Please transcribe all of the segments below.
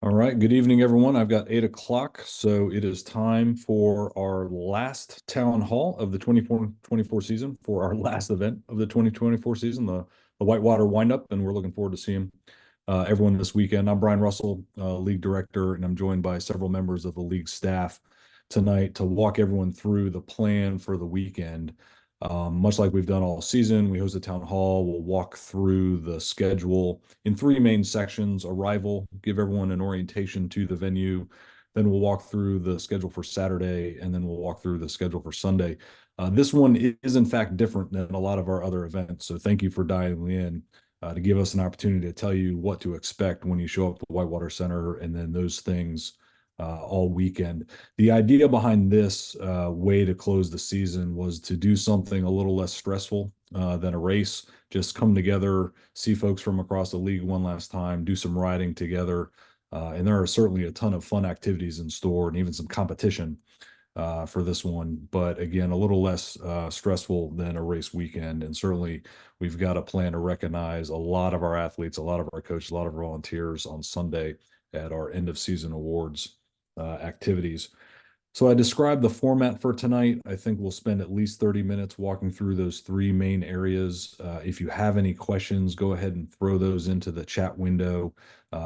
All right, good evening, everyone. I've got 8 o'clock, so it is time for our last town hall of the 24 season, for our last event of the 2024 season, the Whitewater Windup, and we're looking forward to seeing everyone this weekend. I'm Brian Russell, league director, and I'm joined by several members of the league staff tonight to walk everyone through the plan for the weekend. Much like we've done all season, we host a town hall. We'll walk through the schedule in three main sections: arrival, give everyone an orientation to the venue. Then we'll walk through the schedule for Saturday, and then we'll walk through the schedule for Sunday. This one is, in fact, different than a lot of our other events. So thank you for dialing in to give us an opportunity to tell you what to expect when you show up at the Whitewater Center, and then those things all weekend. The idea behind this way to close the season was to do something a little less stressful than a race. Just come together, see folks from across the league one last time, do some riding together. And there are certainly a ton of fun activities in store and even some competition for this one. But again, a little less stressful than a race weekend. And certainly we've got a plan to recognize a lot of our athletes, a lot of our coaches, a lot of our volunteers on Sunday at our end of season awards activities. So I described the format for tonight. I think we'll spend at least 30 minutes walking through those three main areas. If you have any questions, go ahead and throw those into the chat window.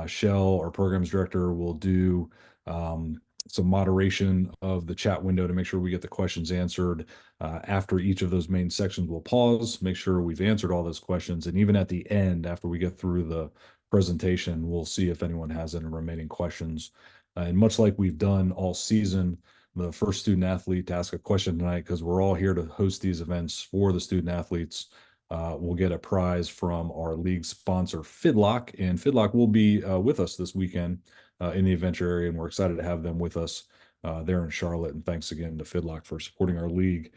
Shell, our programs director, will do some moderation of the chat window to make sure we get the questions answered. After each of those main sections, we'll pause, make sure we've answered all those questions. And even at the end, after we get through the presentation, we'll see if anyone has any remaining questions. And much like we've done all season, the first student athlete to ask a question tonight, because we're all here to host these events for the student athletes, will get a prize from our league sponsor, Fidlock. And Fidlock will be with us this weekend in the adventure area, and we're excited to have them with us there in Charlotte. And thanks again to Fidlock for supporting our league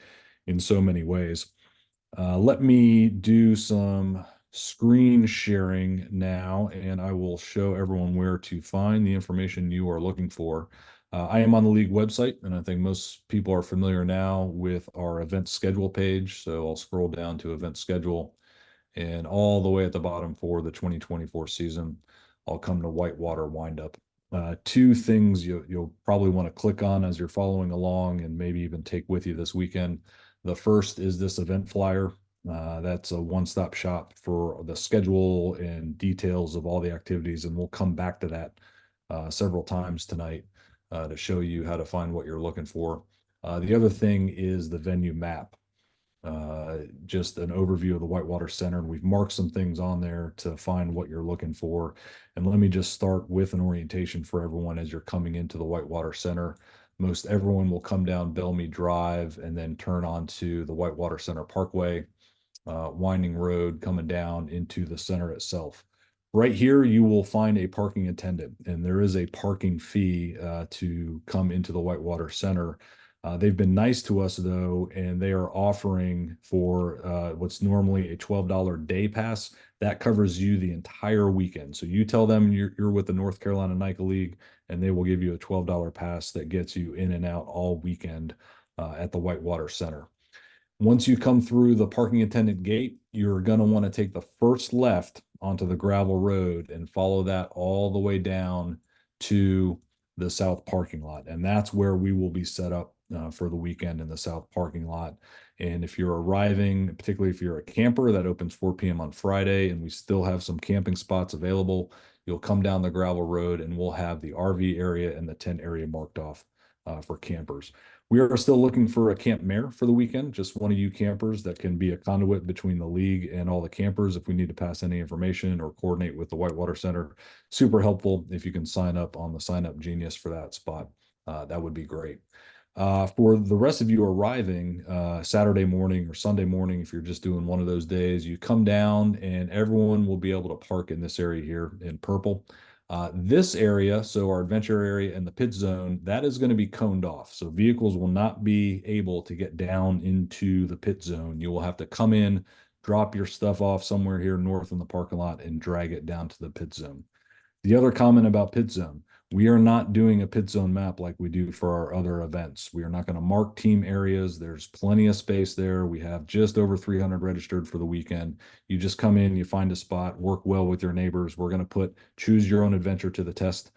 in so many ways. Let me do some screen sharing now, and I will show everyone where to find the information you are looking for. I am on the league website, and I think most people are familiar now with our event schedule page. So I'll scroll down to event schedule, and all the way at the bottom for the 2024 season, I'll come to Whitewater Windup. Two things you'll probably want to click on as you're following along and maybe even take with you this weekend. The first is this event flyer. That's a one-stop shop for the schedule and details of all the activities, and we'll come back to that several times tonight to show you how to find what you're looking for. The other thing is the venue map. Just an overview of the Whitewater Center, and we've marked some things on there to find what you're looking for. And let me just start with an orientation for everyone as you're coming into the Whitewater Center. Most everyone will come down Bellmead Drive and then turn onto the Whitewater Center Parkway, winding road coming down into the center itself. Right here, you will find a parking attendant, and there is a parking fee to come into the Whitewater Center. They've been nice to us, though, and they are offering for what's normally a $12 day pass. That covers you the entire weekend. So you tell them you're with the North Carolina NICA League, and they will give you a $12 pass that gets you in and out all weekend at the Whitewater Center. Once you come through the parking attendant gate, you're going to want to take the first left onto the gravel road and follow that all the way down to the south parking lot. And that's where we will be set up for the weekend in the south parking lot. And if you're arriving, particularly if you're a camper, that opens 4 p.m. on Friday, and we still have some camping spots available, you'll come down the gravel road and we'll have the RV area and the tent area marked off for campers. We are still looking for a camp mayor for the weekend, just one of you campers that can be a conduit between the league and all the campers if we need to pass any information or coordinate with the Whitewater Center. Super helpful if you can sign up on the Sign Up Genius for that spot. That would be great. For the rest of you arriving Saturday morning or Sunday morning, if you're just doing one of those days, you come down and everyone will be able to park in this area here in purple. This area, so our adventure area and the pit zone, that is going to be coned off. So vehicles will not be able to get down into the pit zone. You will have to come in, drop your stuff off somewhere here north in the parking lot, and drag it down to the pit zone. The other comment about pit zone, We are not doing a pit zone map like we do for our other events. We are not going to mark team areas. There's plenty of space there. We have just over 300 registered for the weekend. You just come in, you find a spot, work well with your neighbors. We're going to put choose your own adventure to the test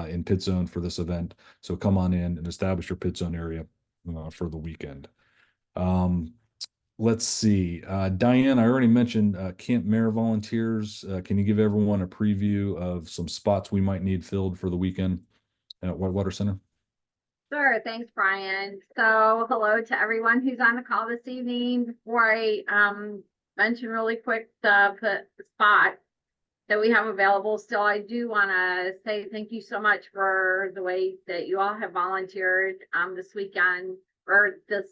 in pit zone for this event. So come on in and establish your pit zone area for the weekend. Let's see. Diane, I already mentioned Camp Mayor volunteers. Can you give everyone a preview of some spots we might need filled for the weekend at Whitewater Center? Sure. Thanks, Brian. So hello to everyone who's on the call this evening. Before I mention really quick the spot that we have available still, I do want to say thank you so much for the way that you all have volunteered this weekend or this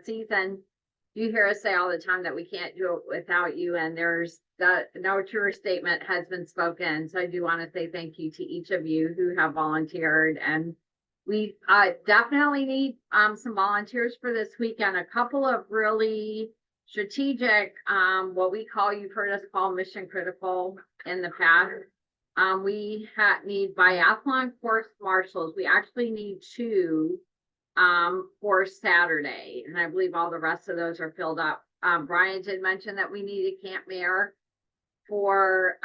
season. You hear us say all the time that we can't do it without you, and there's no truer statement has been spoken. So I do want to say thank you to each of you who have volunteered, and we definitely need some volunteers for this weekend. A couple of really strategic, what we call, you've heard us call mission critical in the past. We need biathlon course marshals. We actually need 2 for Saturday, and I believe all the rest of those are filled up. Brian did mention that we need a camp mayor for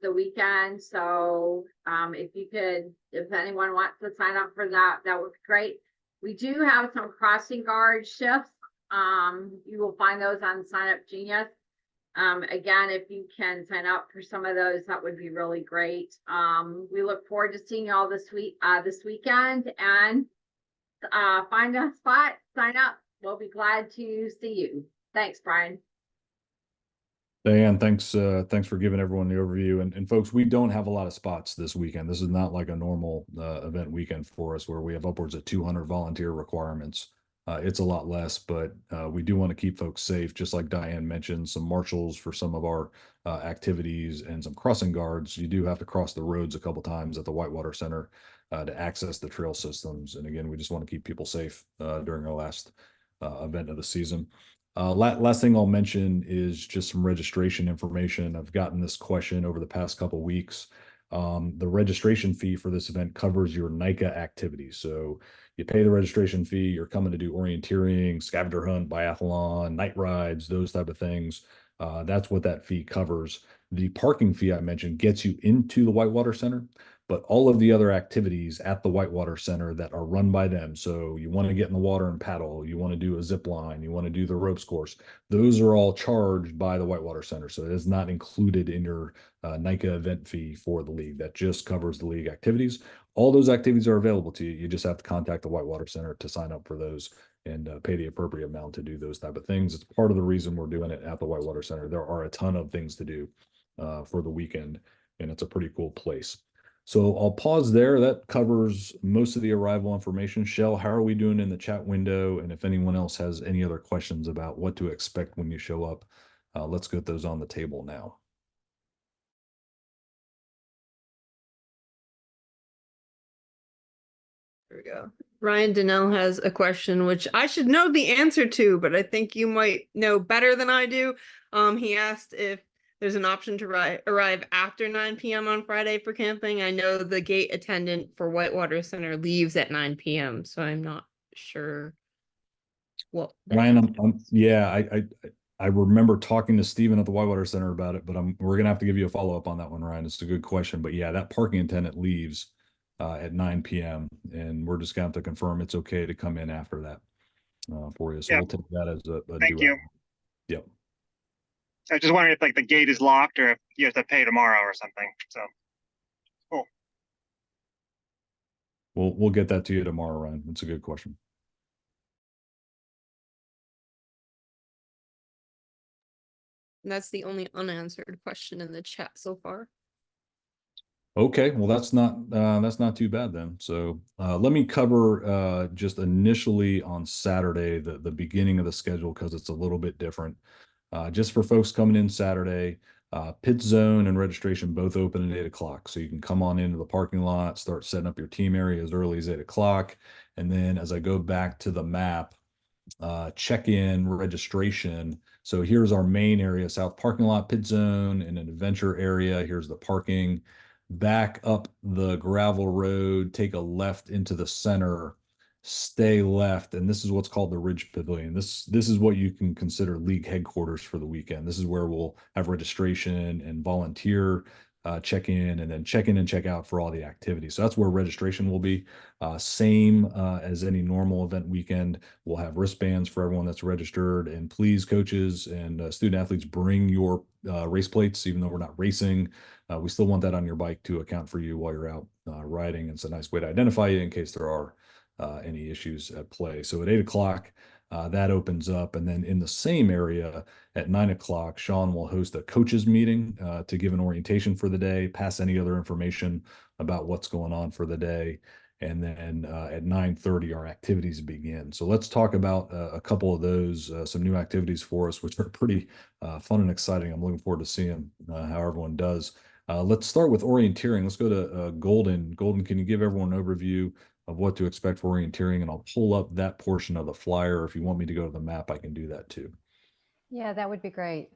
the weekend, so if anyone wants to sign up for that, that would be great. We do have some crossing guard shifts. You will find those on Sign Up Genius. Again, if you can sign up for some of those, that would be really great. We look forward to seeing you all this weekend, and find a spot, sign up. We'll be glad to see you. Thanks, Brian. Diane, thanks for giving everyone the overview. And folks, we don't have a lot of spots this weekend. This is not like a normal event weekend for us where we have upwards of 200 volunteer requirements. It's a lot less, but we do want to keep folks safe. Just like Diane mentioned, some marshals for some of our activities and some crossing guards. You do have to cross the roads a couple times at the Whitewater Center to access the trail systems. And again, we just want to keep people safe during our last event of the season. Last thing I'll mention is just some registration information. I've gotten this question over the past couple weeks. The registration fee for this event covers your NICA activities. So you pay the registration fee, you're coming to do orienteering, scavenger hunt, biathlon, night rides, those type of things. That's what that fee covers. The parking fee I mentioned gets you into the Whitewater Center, but all of the other activities at the Whitewater Center that are run by them. So you want to get in the water and paddle, you want to do a zip line, you want to do the ropes course. Those are all charged by the Whitewater Center. So it is not included in your NICA event fee for the league. That just covers the league activities. All those activities are available to you. You just have to contact the Whitewater Center to sign up for those and pay the appropriate amount to do those type of things. It's part of the reason we're doing it at the Whitewater Center. There are a ton of things to do for the weekend, and it's a pretty cool place. So I'll pause there. That covers most of the arrival information. Shell, how are we doing in the chat window? And if anyone else has any other questions about what to expect when you show up, let's get those on the table now. There we go. Ryan Donnell has a question, which I should know the answer to, but I think you might know better than I do. He asked if there's an option to arrive after 9 p.m. on Friday for camping. I know the gate attendant for Whitewater Center leaves at 9 p.m., so I'm not sure. Well, Ryan, I remember talking to Steven at the Whitewater Center about it, but we're gonna have to give you a follow-up on that one, Ryan. It's a good question, but yeah, that parking attendant leaves at 9 p.m. and we're just gonna have to confirm it's okay to come in after that for you. So Yep. we'll take that as a Thank you. Yep. I was just wondering if like the gate is locked or if you have to pay tomorrow or something. So cool. We'll get that to you tomorrow, Ryan. It's a good question. And that's the only unanswered question in the chat so far. Okay, well that's not too bad then. So let me cover just initially on Saturday the beginning of the schedule because it's a little bit different. Just for folks coming in Saturday, pit zone and registration both open at 8 o'clock. So you can come on into the parking lot, start setting up your team area as early as 8 o'clock. And then as I go back to the map, check-in registration. So here's our main area, south parking lot, pit zone, and an adventure area. Here's the parking. back up the gravel road, take a left into the center, stay left, and this is what's called the Ridge Pavilion. This is what you can consider league headquarters for the weekend. This is where we'll have registration and volunteer check in, and then check in and check out for all the activities. So that's where registration will be. Same as any normal event weekend. We'll have wristbands for everyone that's registered. And please, coaches and student athletes, bring your race plates, even though we're not racing. We still want that on your bike to account for you while you're out riding. It's a nice way to identify you in case there are any issues at play. So at 8 o'clock, that opens up. And then in the same area at 9 o'clock, Sean will host a coaches meeting to give an orientation for the day, pass any other information about what's going on for the day. And then at 9:30, our activities begin. So let's talk about a couple of those, some new activities for us, which are pretty fun and exciting. I'm looking forward to seeing how everyone does. Let's start with orienteering. Let's go to Golden. Golden, can you give everyone an overview of what to expect for orienteering? And I'll pull up that portion of the flyer. If you want me to go to the map, I can do that too. Yeah, that would be great.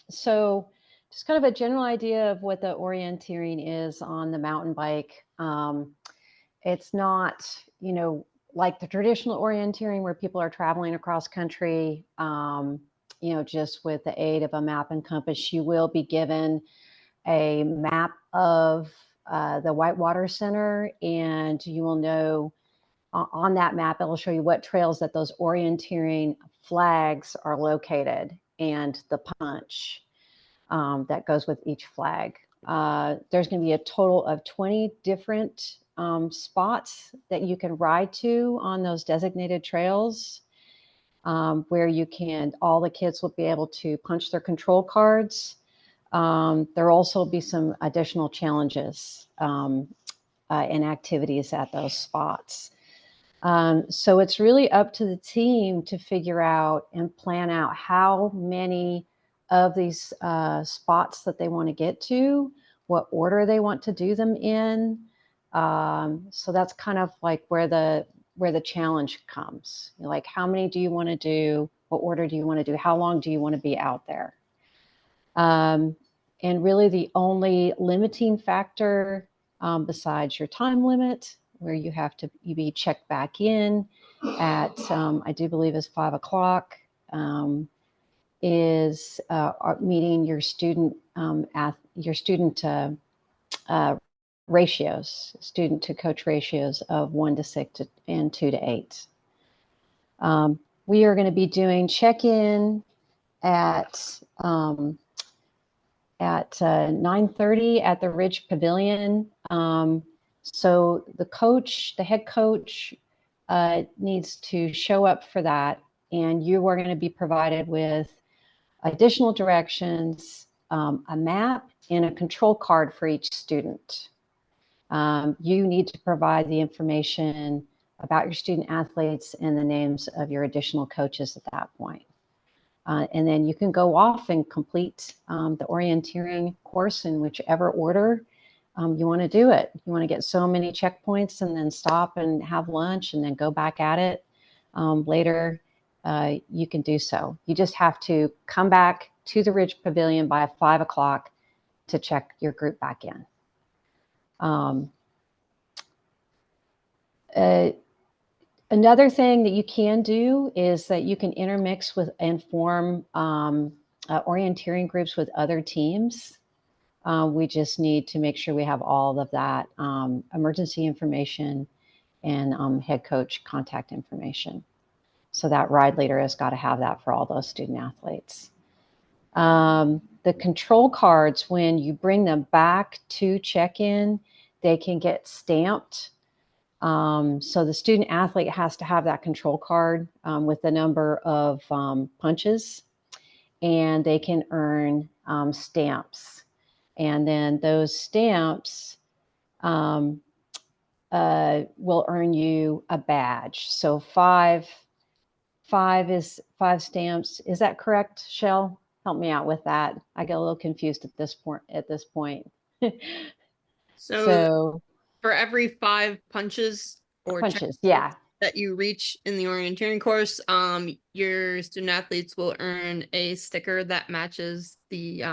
So just kind of a general idea of what the orienteering is on the mountain bike. It's not, like the traditional orienteering where people are traveling across country, just with the aid of a map and compass. You will be given a map of the Whitewater Center, and you will know on that map, it will show you what trails that those orienteering flags are located and the punch that goes with each flag. There's going to be a total of 20 different spots that you can ride to on those designated trails, where all the kids will be able to punch their control cards. There'll also be some additional challenges and activities at those spots. So it's really up to the team to figure out and plan out how many of these spots that they want to get to, what order they want to do them in. So that's kind of like where the challenge comes. Like, how many do you want to do? What order do you want to do? How long do you want to be out there? And really the only limiting factor besides your time limit, where you have to be checked back in at, I do believe is 5 o'clock, is meeting your student ratios, student to coach ratios of 1 to 6 and 2 to 8. We are going to be doing check-in at 9:30 at the Ridge Pavilion. So the head coach needs to show up for that, and you are going to be provided with additional directions, a map, and a control card for each student. You need to provide the information about your student athletes and the names of your additional coaches at that point. And then you can go off and complete the orienteering course in whichever order you want to do it. You want to get so many checkpoints and then stop and have lunch and then go back at it later, you can do so. You just have to come back to the Ridge Pavilion by 5 o'clock to check your group back in. Another thing that you can do is that you can intermix with and form orienteering groups with other teams. We just need to make sure we have all of that emergency information and head coach contact information. So that ride leader has got to have that for all those student athletes. The control cards, when you bring them back to check-in, they can get stamped. So the student athlete has to have that control card with the number of punches, and they can earn stamps. And then those stamps will earn you a badge. So five stamps. Is that correct, Shell? Help me out with that. I get a little confused at this point. So for every 5 punches or punches, yeah, that you reach in the orienteering course, your student athletes will earn a sticker that matches the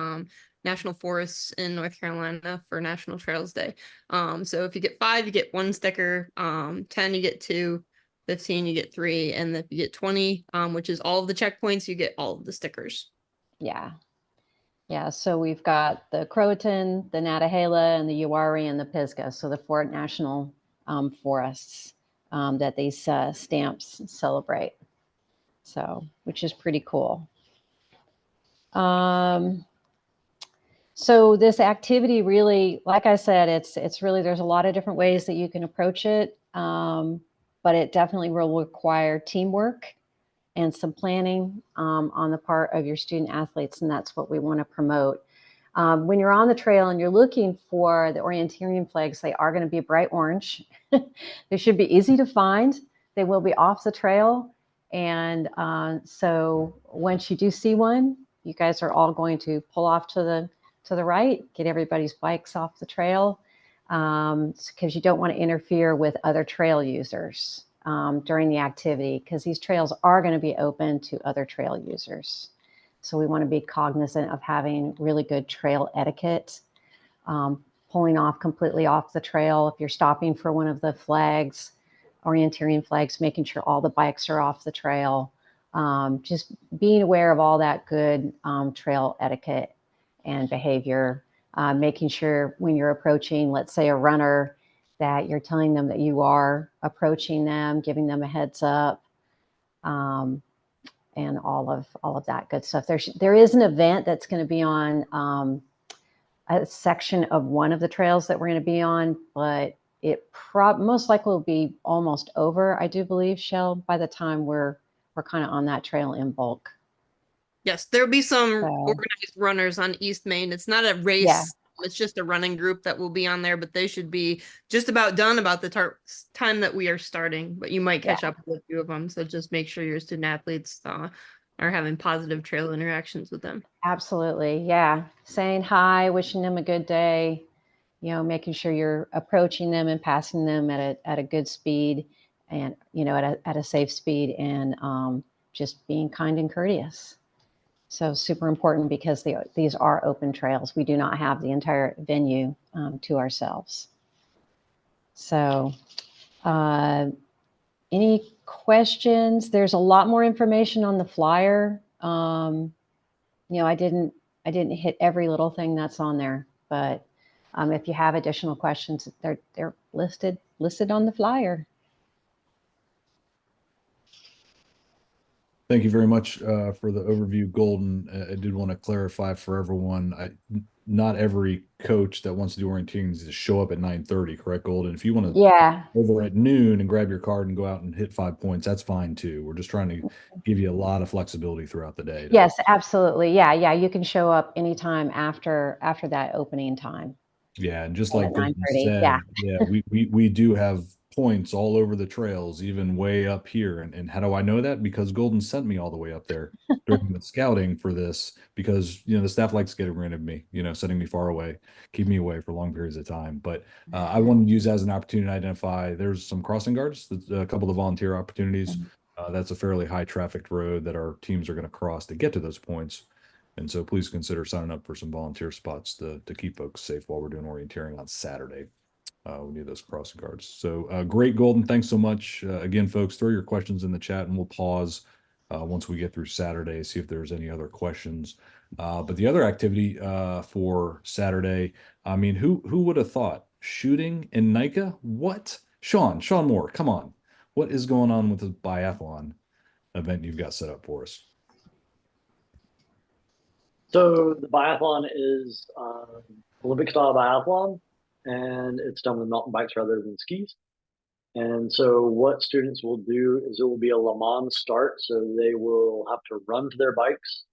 national forests in North Carolina for National Trails Day. So if you get 5, you get 1 sticker. 10, you get 2. 15, you get 3, and if you get 20, which is all of the checkpoints, you get all of the stickers. Yeah. Yeah, so we've got the Croatan, the Natahala, and the Uwharrie, and the Pisgah. So the 4 national forests that these stamps celebrate. So, which is pretty cool. So this activity really, like I said, it's really, there's a lot of different ways that you can approach it, but it definitely will require teamwork and some planning on the part of your student athletes, and that's what we want to promote. When you're on the trail and you're looking for the orienteering flags, they are going to be bright orange. They should be easy to find. They will be off the trail. And so once you do see one, you guys are all going to pull off to the right, get everybody's bikes off the trail, because you don't want to interfere with other trail users during the activity, because these trails are going to be open to other trail users. So we want to be cognizant of having really good trail etiquette, pulling off completely off the trail. If you're stopping for one of the flags, orienteering flags, making sure all the bikes are off the trail, just being aware of all that good trail etiquette and behavior, making sure when you're approaching, let's say, a runner, that you're telling them that you are approaching them, giving them a heads up, and all of that good stuff. There is an event that's going to be on a section of one of the trails that we're going to be on, but it most likely will be almost over, I do believe, Shell, by the time we're kind of on that trail in bulk. Yes, there'll be some So, organized runners on East Main. It's not a race. yeah. It's just a running group that will be on there, but they should be just about done about the time that we are starting. But you might catch up with a few of them. So just make sure your student athletes are having positive trail interactions with them. Absolutely. Yeah. Saying hi, wishing them a good day, making sure you're approaching them and passing them at a good speed, and, at a safe speed, and just being kind and courteous. So super important, because these are open trails. We do not have the entire venue to ourselves. So any questions? There's a lot more information on the flyer. I didn't hit every little thing that's on there, but if you have additional questions, they're listed on the flyer. Thank you very much for the overview, Golden. I did want to clarify for everyone, not every coach that wants to do orienteering needs to show up at 9:30, correct, Golden? If you want to over at noon and grab your card and go out and hit 5 points, that's fine too. We're just trying to give you a lot of flexibility throughout the day. Yes, absolutely. Yeah. You can show up anytime after that opening time. Yeah, and just like Golden 9:30. said, we do have points all over the trails, even way up here. And how do I know that? Because Golden sent me all the way up there during the scouting for this, because the staff likes getting rid of me, sending me far away, keep me away for long periods of time. But I wanted to use that as an opportunity to identify there's some crossing guards, a couple of volunteer opportunities. That's a fairly high trafficked road that our teams are going to cross to get to those points. And so please consider signing up for some volunteer spots to keep folks safe while we're doing orienteering on Saturday. We need those crossing guards. So great, Golden. Thanks so much. Again, folks, throw your questions in the chat and we'll pause once we get through Saturday, see if there's any other questions. But the other activity for Saturday, I mean, who would have thought shooting in NICA? What? Sean Moore, come on. What is going on with the biathlon event you've got set up for us? So the biathlon is Olympic style biathlon, and it's done with mountain bikes rather than skis. And so what students will do is it will be a Le Mans start. So they will have to run to their bikes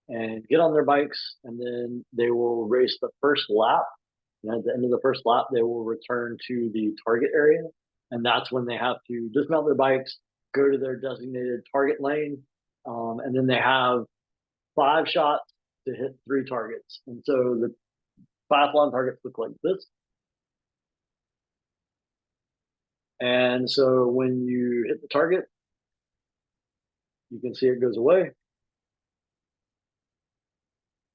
and get on their bikes, and then they will race the first lap. And at the end of the first lap, they will return to the target area. And that's when they have to dismount their bikes, go to their designated target lane, and then they have 5 shots to hit 3 targets. And so the biathlon targets look like this. And so when you hit the target, you can see it goes away.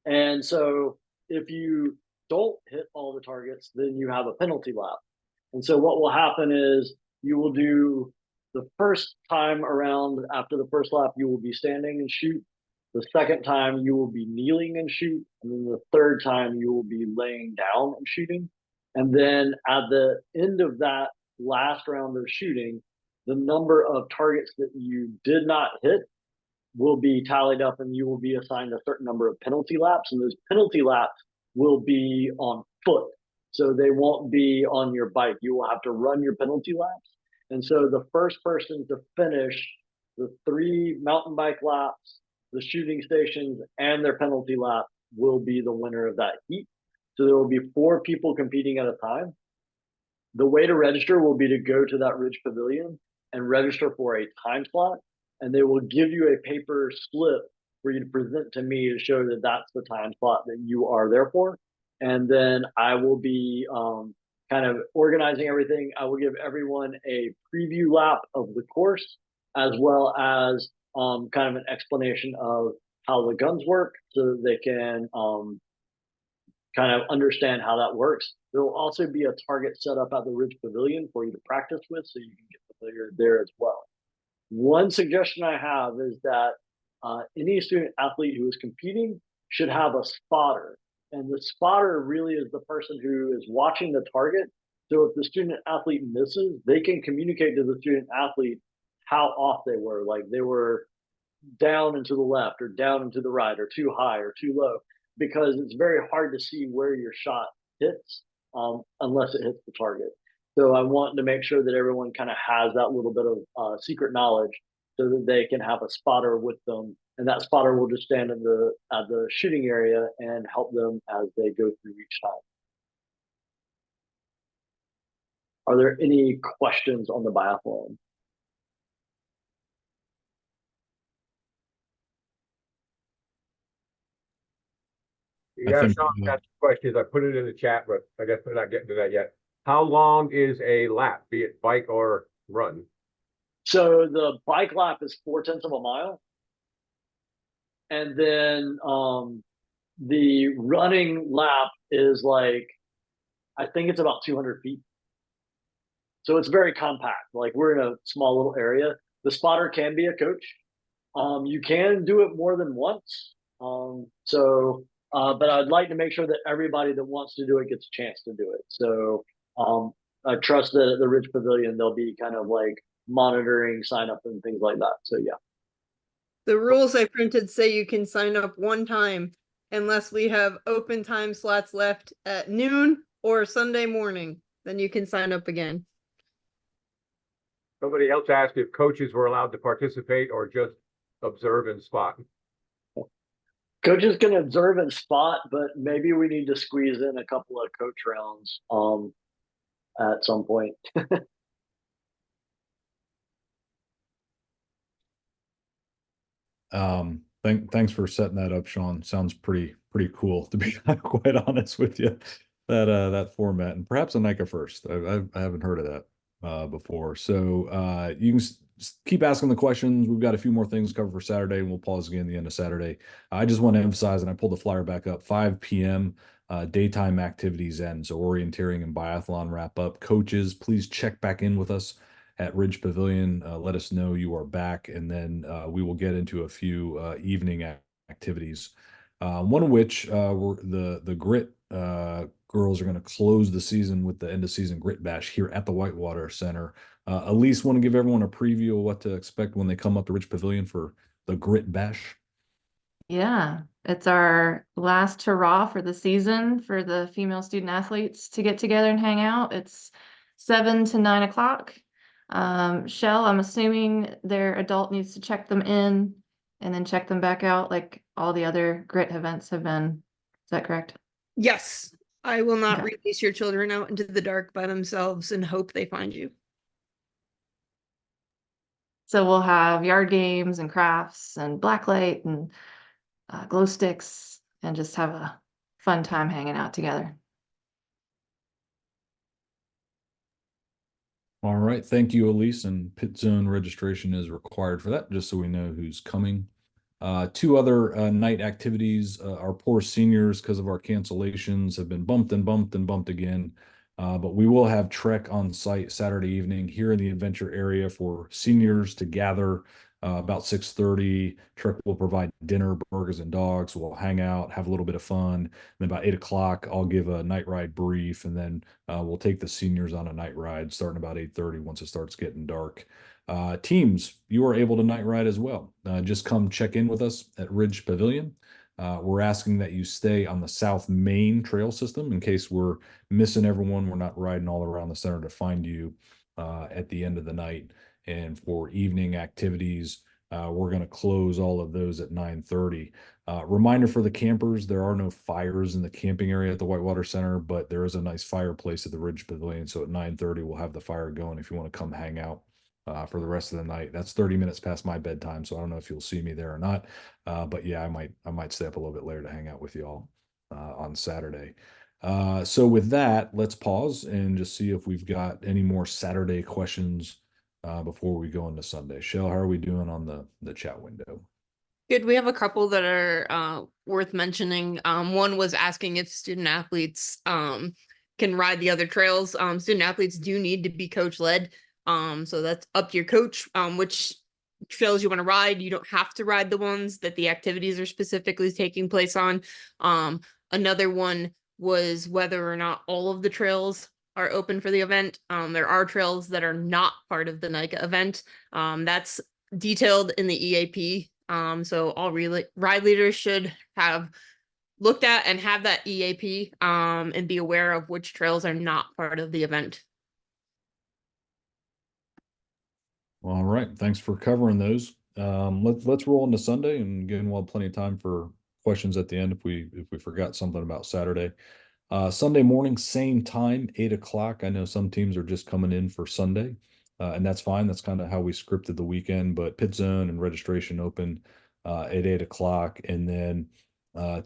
And so if you don't hit all the targets, then you have a penalty lap. And so what will happen is you will do the first time around after the first lap, you will be standing and shoot. The second time you will be kneeling and shoot. And then the third time you will be laying down and shooting. And then at the end of that last round of shooting, the number of targets that you did not hit will be tallied up and you will be assigned a certain number of penalty laps. And those penalty laps will be on foot. So they won't be on your bike. You will have to run your penalty laps. And so the first person to finish the 3 mountain bike laps, the shooting stations, and their penalty lap will be the winner of that heat. So there will be 4 people competing at a time. The way to register will be to go to that Ridge Pavilion and register for a time slot. And they will give you a paper slip for you to present to me to show that that's the time slot that you are there for. And then I will be kind of organizing everything. I will give everyone a preview lap of the course, as well as kind of an explanation of how the guns work so that they can kind of understand how that works. There will also be a target set up at the Ridge Pavilion for you to practice with, so you can get familiar there as well. One suggestion I have is that any student athlete who is competing should have a spotter. And the spotter really is the person who is watching the target. So if the student athlete misses, they can communicate to the student athlete how off they were. Like they were down and to the left or down and to the right or too high or too low, because it's very hard to see where your shot hits unless it hits the target. So I want to make sure that everyone kind of has that little bit of secret knowledge so that they can have a spotter with them. And that spotter will just stand at the shooting area and help them as they go through each time. Are there any questions on the biathlon? I think, Sean got questions. I put it in the chat, but I guess we're not getting to that yet. How long is a lap, be it bike or run? So the bike lap is 0.4 of a mile. And then the running lap is like, I think it's about 200 feet. So it's very compact. Like we're in a small little area. The spotter can be a coach. You can do it more than once. But I'd like to make sure that everybody that wants to do it gets a chance to do it. So I trust that at the Ridge Pavilion, they'll be kind of like monitoring sign up and things like that. So yeah. The rules I printed say you can sign up one time unless we have open time slots left at noon or Sunday morning. Then you can sign up again. Somebody else asked if coaches were allowed to participate or just observe and spot. Coaches can observe and spot, but maybe we need to squeeze in a couple of coach rounds at some point. Thanks for setting that up, Sean. Sounds pretty cool, to be quite honest with you. That format, and perhaps a NICA first. I haven't heard of that before. So you can keep asking the questions. We've got a few more things covered for Saturday, and we'll pause again at the end of Saturday. I just want to emphasize, and I pulled the flyer back up, 5 p.m. Daytime activities end. So orienteering and biathlon wrap up. Coaches, please check back in with us at Ridge Pavilion. Let us know you are back, and then we will get into a few evening activities. One of which were the grit girls are going to close the season with the end of season grit bash here at the Whitewater Center. Elise, want to give everyone a preview of what to expect when they come up to Ridge Pavilion for the grit bash? Yeah, it's our last hurrah for the season for the female student athletes to get together and hang out. It's 7 to 9 o'clock. Shell, I'm assuming their adult needs to check them in and then check them back out like all the other grit events have been. Is that correct? Yes, I will not Okay. release your children out into the dark by themselves and hope they find you. So we'll have yard games and crafts and blacklight and glow sticks and just have a fun time hanging out together. All right. Thank you, Elise. And pit zone registration is required for that, just so we know who's coming. Two other night activities. Our poor seniors, because of our cancellations, have been bumped and bumped and bumped again. But we will have Trek on site Saturday evening here in the adventure area for seniors to gather about 6:30. Trek will provide dinner, burgers and dogs. We'll hang out, have a little bit of fun. And then about 8 o'clock, I'll give a night ride brief, and then we'll take the seniors on a night ride starting about 8:30 once it starts getting dark. Teams, you are able to night ride as well. Just come check in with us at Ridge Pavilion. We're asking that you stay on the South Main Trail System in case we're missing everyone. We're not riding all around the center to find you at the end of the night. And for evening activities, we're going to close all of those at 9:30. Reminder for the campers, there are no fires in the camping area at the Whitewater Center, but there is a nice fireplace at the Ridge Pavilion. So at 9:30, we'll have the fire going if you want to come hang out for the rest of the night. That's 30 minutes past my bedtime, so I don't know if you'll see me there or not. But yeah, I might stay up a little bit later to hang out with y'all on Saturday. So with that, let's pause and just see if we've got any more Saturday questions before we go into Sunday. Shell, how are we doing on the chat window? Good. We have a couple that are worth mentioning. One was asking if student athletes can ride the other trails. Student athletes do need to be coach led. So that's up to your coach, which trails you want to ride. You don't have to ride the ones that the activities are specifically taking place on. Another one was whether or not all of the trails are open for the event. There are trails that are not part of the NICA event. That's detailed in the EAP. So all ride leaders should have looked at and have that EAP and be aware of which trails are not part of the event. All right, thanks for covering those. Let's roll into Sunday, and again, we'll have plenty of time for questions at the end if we forgot something about Saturday. Sunday morning, same time, 8 o'clock. I know some teams are just coming in for Sunday, and that's fine. That's kind of how we scripted the weekend, but pit zone and registration open at 8 o'clock. And then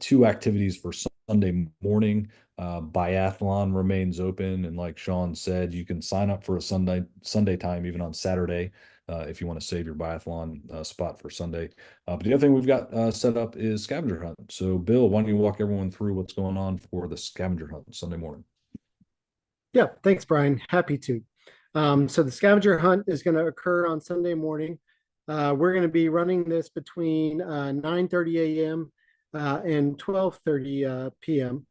two activities for Sunday morning. Biathlon remains open. And like Sean said, you can sign up for a Sunday time, even on Saturday, if you want to save your biathlon spot for Sunday. But the other thing we've got set up is Scavenger Hunt. So Bill, why don't you walk everyone through what's going on for the Scavenger Hunt Sunday morning? Yeah, thanks, Brian. Happy to. So the Scavenger Hunt is going to occur on Sunday morning. We're going to be running this between 9:30 a.m. And 12:30 p.m.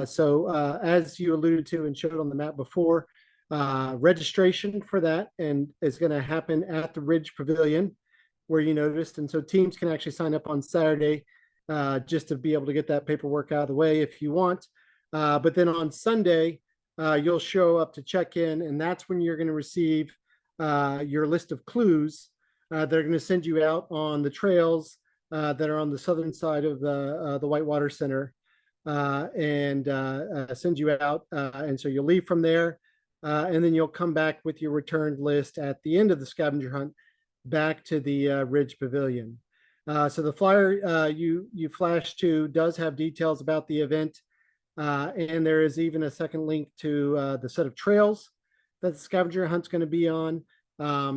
So as you alluded to and showed on the map before, registration for that and is going to happen at the Ridge Pavilion, where you noticed. And so teams can actually sign up on Saturday just to be able to get that paperwork out of the way if you want. But then on Sunday, you'll show up to check in, and that's when you're going to receive your list of clues. They're going to send you out on the trails that are on the southern side of the Whitewater Center and send you out. And so you'll leave from there, and then you'll come back with your returned list at the end of the Scavenger Hunt back to the Ridge Pavilion. So the flyer you flashed to does have details about the event. And there is even a second link to the set of trails that the Scavenger Hunt's going to be on.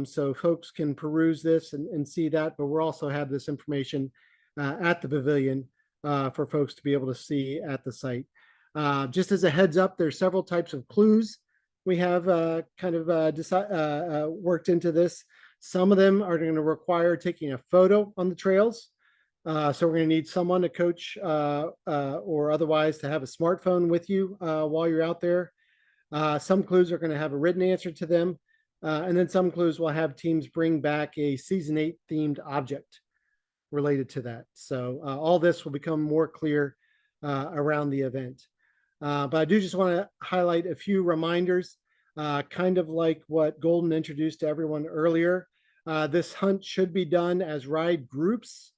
So folks can peruse this and see that, but we'll also have this information at the pavilion for folks to be able to see at the site. Just as a heads up, there's several types of clues we have worked into this. Some of them are going to require taking a photo on the trails. So we're going to need someone to coach or otherwise to have a smartphone with you while you're out there. Some clues are going to have a written answer to them. And then some clues will have teams bring back a season 8 themed object related to that. So all this will become more clear around the event. But I do just want to highlight a few reminders, kind of like what Golden introduced to everyone earlier. This hunt should be done as ride groups.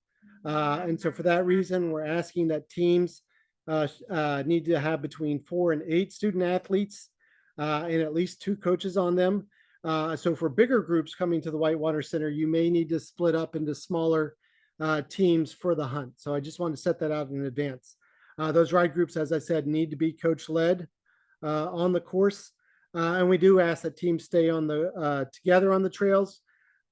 And so for that reason, we're asking that teams need to have between 4 and 8 student athletes and at least 2 coaches on them. So for bigger groups coming to the Whitewater Center, you may need to split up into smaller teams for the hunt. So I just wanted to set that out in advance. Those ride groups, as I said, need to be coach led on the course. And we do ask that teams stay on the together on the trails.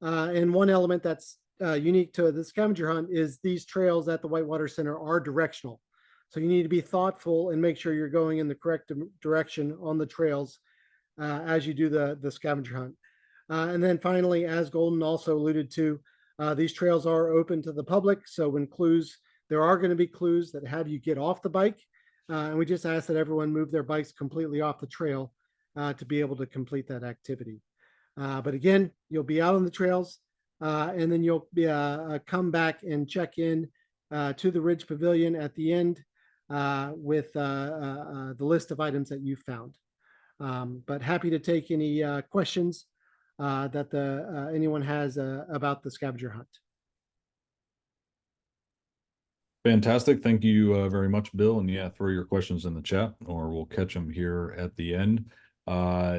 And one element that's unique to the scavenger hunt is these trails at the Whitewater Center are directional. So you need to be thoughtful and make sure you're going in the correct direction on the trails as you do the scavenger hunt. And then finally, as Golden also alluded to, these trails are open to the public. So when there are going to be clues that have you get off the bike. And we just ask that everyone move their bikes completely off the trail to be able to complete that activity. But again, you'll be out on the trails and then you'll be come back and check in to the Ridge Pavilion at the end with the list of items that you found. But happy to take any questions that anyone has about the scavenger hunt. Fantastic. Thank you very much, Bill. And yeah, throw your questions in the chat or we'll catch them here at the end.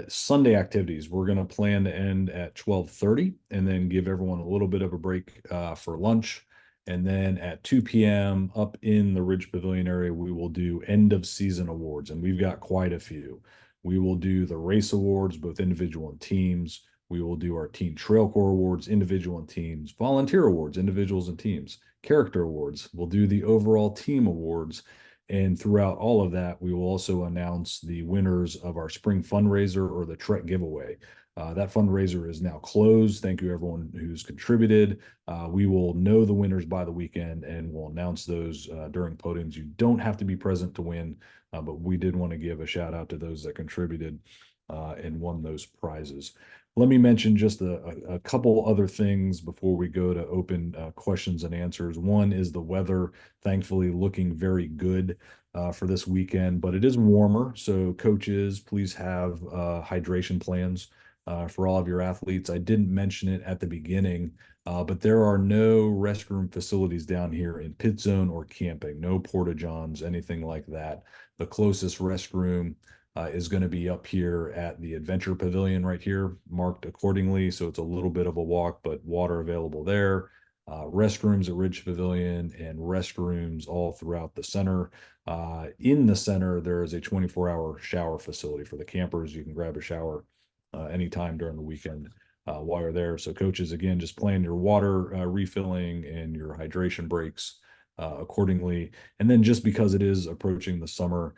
Sunday activities, we're going to plan to end at 12:30 and then give everyone a little bit of a break for lunch. And then at 2 p.m. up in the Ridge Pavilion area, we will do end of season awards. And we've got quite a few. We will do the race awards, both individual and teams. We will do our Teen Trail Corps awards, individual and teams, volunteer awards, individuals and teams, character awards. We'll do the overall team awards. And throughout all of that, we will also announce the winners of our spring fundraiser or the Trek giveaway. That fundraiser is now closed. Thank you, everyone who's contributed. We will know the winners by the weekend and we'll announce those during podiums. You don't have to be present to win, but we did want to give a shout out to those that contributed and won those prizes. Let me mention just a couple other things before we go to open questions and answers. One is the weather, thankfully looking very good for this weekend, but it is warmer. So coaches, please have hydration plans for all of your athletes. I didn't mention it at the beginning, but there are no restroom facilities down here in pit zone or camping, no porta johns, anything like that. The closest restroom is going to be up here at the Adventure Pavilion right here, marked accordingly. So it's a little bit of a walk, but water available there. Restrooms at Ridge Pavilion and restrooms all throughout the center. In the center, there is a 24-hour shower facility for the campers. You can grab a shower anytime during the weekend while you're there. So coaches, again, just plan your water refilling and your hydration breaks accordingly. And then just because it is approaching the summer,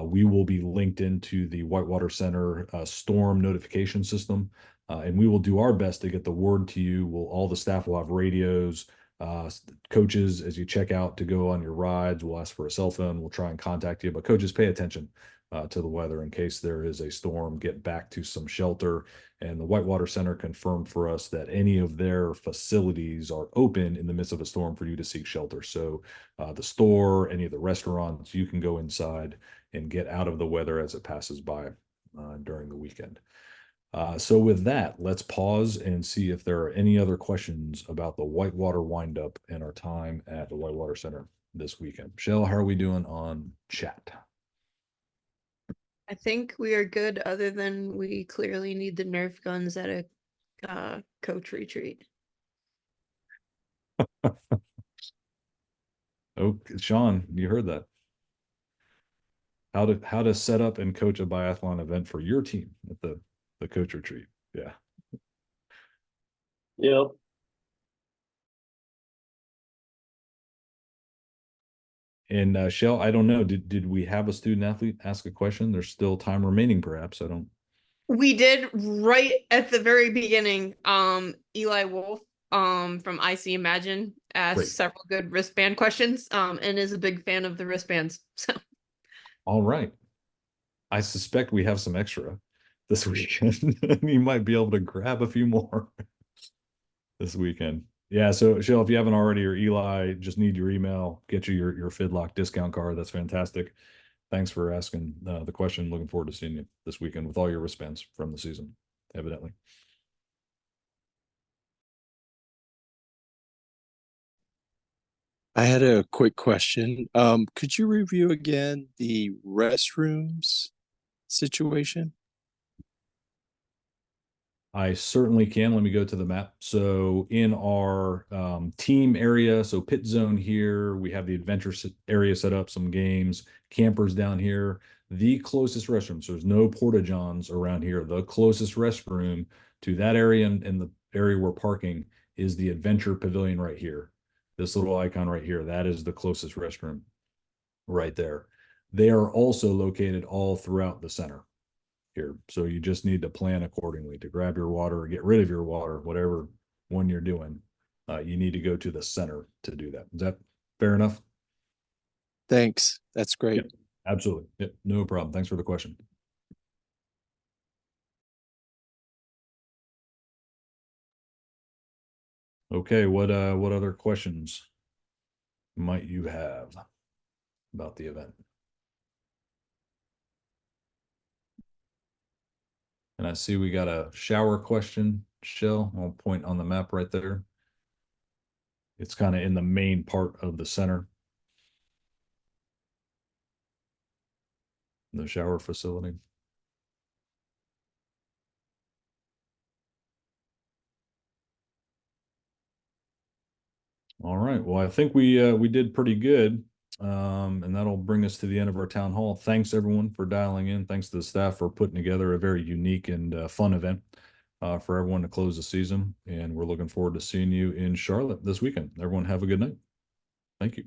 we will be linked into the Whitewater Center storm notification system, and we will do our best to get the word to you. All the staff will have radios. Coaches, as you check out to go on your rides, we'll ask for a cell phone. We'll try and contact you, but coaches, pay attention to the weather in case there is a storm. Get back to some shelter. And the Whitewater Center confirmed for us that any of their facilities are open in the midst of a storm for you to seek shelter. So the store, any of the restaurants, you can go inside and get out of the weather as it passes by during the weekend. So with that, let's pause and see if there are any other questions about the Whitewater Windup and our time at the Whitewater Center this weekend. Michelle, how are we doing on chat? I think we are good, other than we clearly need the Nerf guns at a coach retreat. Oh, Sean, you heard that. How to set up and coach a biathlon event for your team at the coach retreat. Yeah. Yep. And Shell, I don't know, did we have a student athlete ask a question? There's still time remaining, perhaps. I don't. We did right at the very beginning. Eli Wolf from IC Imagine asked Great. several good wristband questions and is a big fan of the wristbands. So All right. I suspect we have some extra this weekend. You might be able to grab a few more this weekend. Yeah, so Shell, if you haven't already, or Eli, just need your email, get you your Fidlock discount card. That's fantastic. Thanks for asking the question. Looking forward to seeing you this weekend with all your wristbands from the season, evidently. I had a quick question. Could you review again the restrooms situation? I certainly can. Let me go to the map. So in our team area, so pit zone here, we have the adventure area set up, some games, campers down here. The closest restroom, so there's no porta johns around here. The closest restroom to that area and the area we're parking is the Adventure Pavilion right here. This little icon right here, that is the closest restroom right there. They are also located all throughout the center here. So you just need to plan accordingly to grab your water or get rid of your water, whatever one you're doing. You need to go to the center to do that. Is that fair enough? Thanks. That's great. Yep, absolutely. Yep, no problem. Thanks for the question. Okay, what other questions might you have about the event? And I see we got a shower question, Shell. I'll point on the map right there. It's kind of in the main part of the center. The shower facility. All right. Well, I think we did pretty good. And that'll bring us to the end of our town hall. Thanks everyone for dialing in. Thanks to the staff for putting together a very unique and fun event for everyone to close the season. And we're looking forward to seeing you in Charlotte this weekend. Everyone have a good night. Thank you.